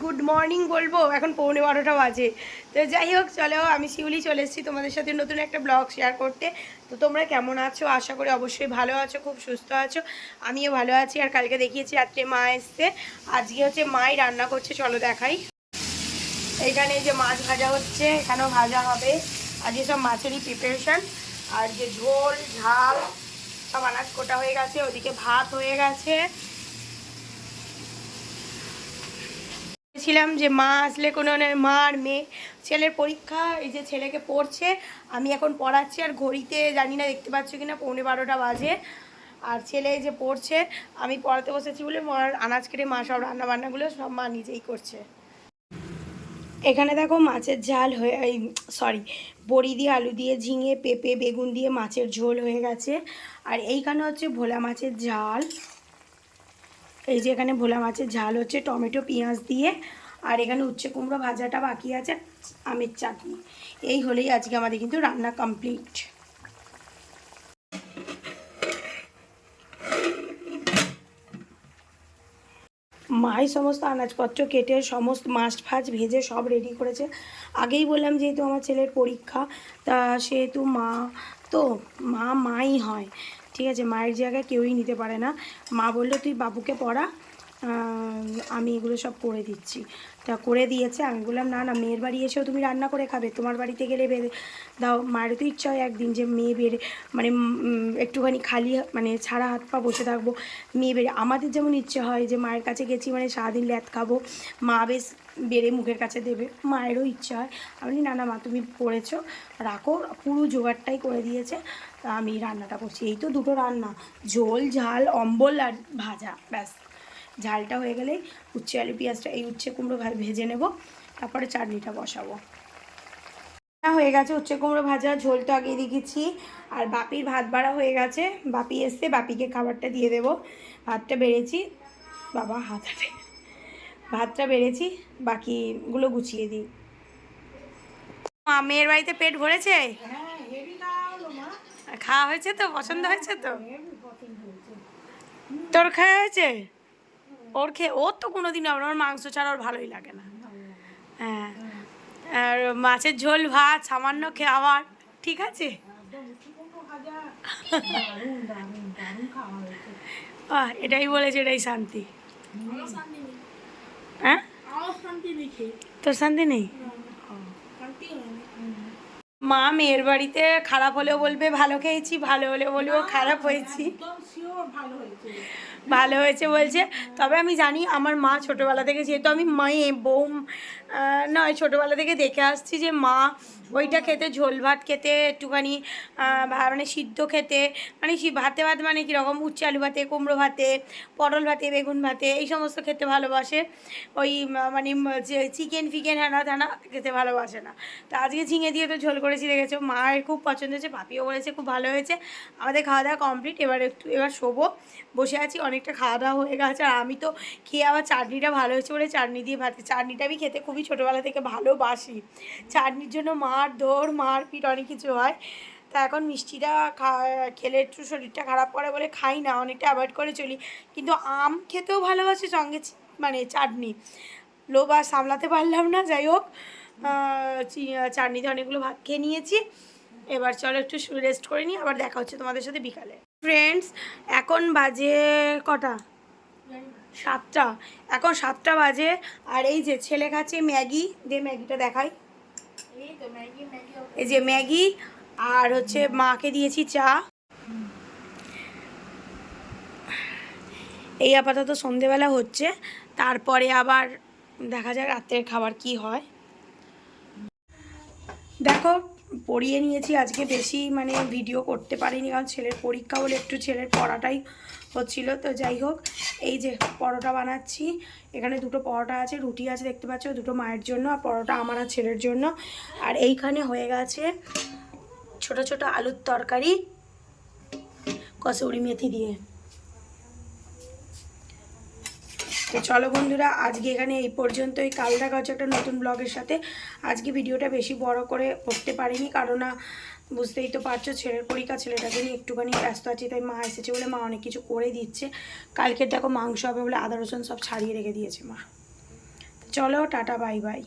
Good morning বলবো, এখন 11:15 বাজে। তো যাই হোক, চলো আমি শিউলি চলে এসেছি তোমাদের সাথে নতুন একটা ব্লগ শেয়ার করতে। তো তোমরা কেমন আছো? আশা করি অবশ্যই ভালো আছো, খুব সুস্থ আছো। আমিও ভালো আছি। আর কালকে দেখিয়েছি রাত্রে মা এসছে, আজকে হচ্ছে মাই রান্না করছে, চলো দেখাই। এইখানে যে মাছ ভাজা হচ্ছে, এখানেও ভাজা হবে। আজকে সব মাছেরই প্রিপারেশান। আর যে ঝোল ঝাল সব আনাজ কোটা হয়ে গেছে, ওদিকে ভাত হয়ে গেছে। ছিলাম যে মা আসলে কোনো মা আর মেয়ে, ছেলের পরীক্ষা, এই যে ছেলেকে পড়ছে, আমি এখন পড়াচ্ছি। আর ঘড়িতে জানি না দেখতে পাচ্ছ কিনা 11:15 বাজে। আর ছেলে এই যে পড়ছে, আমি পড়াতে বসেছি বলে মার আনাজ কেটে মা সব রান্নাবান্নাগুলো সব মা নিজেই করছে। এখানে দেখো মাছের ঝাল হয়ে, এই সরি, বড়ি দিয়ে আলু দিয়ে ঝিঙে পেঁপে বেগুন দিয়ে মাছের ঝোল হয়ে গেছে। আর এইখানে হচ্ছে ভোলা মাছের ঝাল। এই যে এখানে ভোলা মাছের ঝাল হচ্ছে টমেটো পেঁয়াজ দিয়ে। আর এখানে উচ্ছে কুমড়ো ভাজাটা বাকি আছে, আমের চাটনি। এই হলেই আজকে আমাদের কিন্তু রান্না কমপ্লিট। মাই সমস্ত আনাজপত্র কেটে সমস্ত মাছ ফাছ ভেজে সব রেডি করেছে। আগেই বললাম যেহেতু আমার ছেলের পরীক্ষা, তা সেহেতু মা, তো মাই হয়, ঠিক আছে, মায়ের জায়গায় কেউই নিতে পারে না। মা বললো তুই বাবুকে পড়া, আমি এগুলো সব করে দিচ্ছি। তা করে দিয়েছে। আমি বললাম না না, মেয়ের বাড়ি এসেও তুমি রান্না করে খাবে, তোমার বাড়িতে গেলে বেড়ে দাও। মায়েরও তো ইচ্ছা হয় একদিন যে মেয়ে বেড়ে, মানে একটুখানি খালি মানে ছাড়া হাত পা বসে থাকবো, মেয়ে বেড়ে। আমাদের যেমন ইচ্ছে হয় যে মায়ের কাছে গেছি মানে সারাদিন ল্যাদ খাবো, মা বেশ বেড়ে মুখের কাছে দেবে, মায়েরও ইচ্ছা হয়। আমি না না মা, তুমি পড়েছো, রাখো। পুরো জোগাড়টাই করে দিয়েছে, আমি রান্নাটা করছি। এই তো দুটো রান্না, ঝোল ঝাল অম্বল আর ভাজা, ব্যাস। ঝালটা হয়ে গেলেই উচ্ছে আলু পেঁয়াজটা, এই উচ্ছে কুমড়ো ভেজে নেব, তারপরে চাটনিটা বসাবো। হয়ে গেছে উচ্ছে কুমড়ো ভাজা, ঝোল তো আগেই দেখেছি। আর বাপির ভাত বাড়া হয়ে গেছে, বাপি এসছে, বাপিকে খাবারটা দিয়ে দেবো। ভাতটা বেড়েছি, বাবা হাতাতে, ভাতটা বেড়েছি, বাকিগুলো গুছিয়ে দিই। মেয়ের বাড়িতে পেট ভরেছে? খাওয়া হয়েছে তো? পছন্দ হয়েছে তো? তোর খাওয়া হয়েছে? ওর তো কোনোদিন আমার মাংস ছাড়া ওর ভালোই লাগে না। হ্যাঁ, আর মাছের ঝোল ভাত সামান্য খাবার, ঠিক আছে। এটাই বলেছে, এটাই শান্তি। হ্যাঁ, তোর শান্তি নেই? মা মেয়ের বাড়িতে খারাপ হলেও বলবে ভালো খেয়েছি, ভালো হলেও বলবে খারাপ হয়েছি। ভালো হয়েছে বলছে। তবে আমি জানি আমার মা ছোটোবেলা থেকে, যেহেতু আমি মায়ে বউ নয়, ছোটোবেলা থেকে দেখে আসছি যে মা ওইটা খেতে, ঝোল ভাত খেতে, একটুখানি মানে সিদ্ধ খেতে, মানে ভাতে ভাত মানে কীরকম, উচ্ছে আলু ভাতে, কুমড়ো ভাতে, পটল ভাতে, বেগুন ভাতে, এই সমস্ত খেতে ভালোবাসে। ওই মানে যে চিকেন ফিকেন হ্যানা ত্যানা খেতে ভালোবাসে না। তো আজকে ঝিঙে দিয়ে তো ঝোল করেছি, দেখেছো, মায়ের খুব পছন্দ হয়েছে, পাপিও বলেছে খুব ভালো হয়েছে। আমাদের খাওয়া দাওয়া কমপ্লিট, এবার শোবো, বসে আছি, অনেকটা খাওয়া দাওয়া হয়ে গেছে। আর আমি তো খেয়ে আবার চাটনিটা ভালো হয়েছে বলে চাটনি দিয়ে ভাত, চাটনিটা আমি খেতে খুবই ছোটোবেলা থেকে ভালোবাসি। চাটনির জন্য মারপিট অনেক কিছু হয়। তা এখন মিষ্টিটা খেলে একটু শরীরটা খারাপ করে বলে খাই না, অনেকটা অ্যাভয়েড করে চলি। কিন্তু আম খেতেও ভালোবাসি, সঙ্গে মানে চাটনি, লোভ আর সামলাতে পারলাম না। যাই হোক, চাটনিতে অনেকগুলো ভাত খেয়ে নিয়েছি। এবার চলো একটু রেস্ট করে নিই, আবার দেখা হচ্ছে তোমাদের সাথে বিকালে। ফ্রেন্ডস, এখন বাজে কটা? 7টা। এখন 7টা বাজে। আর এই যে ছেলে খাচ্ছে ম্যাগি, দিয়ে ম্যাগিটা দেখাই। এই যে ম্যাগি, আর হচ্ছে মাকে দিয়েছি চা। এই আপাতত সন্ধেবেলা হচ্ছে, তারপরে আবার দেখা যাক রাত্রের খাবার কি হয়। দেখো, পড়িয়ে নিয়েছি আজকে, বেশি মানে ভিডিও করতে পারিনি, কারণ ছেলের পরীক্ষা বলে একটু ছেলের পড়াটাই হচ্ছিল। তো যাই হোক, এই যে পরোটা বানাচ্ছি, এখানে দুটো পরোটা আছে, রুটি আছে দেখতে পাচ্ছ, দুটো মায়ের জন্য, আর পরোটা আমার আর ছেলের জন্য। আর এইখানে হয়ে গেছে ছোট ছোট আলুর তরকারি কসুরি মেথি দিয়ে। তো চলো বন্ধুরা, আজকে এখানে এই পর্যন্তই। কাল দেখা হচ্ছে একটা নতুন ব্লগের সাথে। আজকে ভিডিওটা বেশি বড় করে করতে পারিনি, কারণ বুঝতেই তো পারছো ছেলের পরীক্ষা, ছেলেটাকে নিয়ে একটুখানি ব্যস্ত আছি। তাই মা এসেছে বলে মা অনেক কিছু করে দিচ্ছে। কালকে দেখো মাংস হবে বলে আদা রসুন সব ছাড়িয়ে রেখে দিয়েছে মা। চলো টাটা বাই বাই।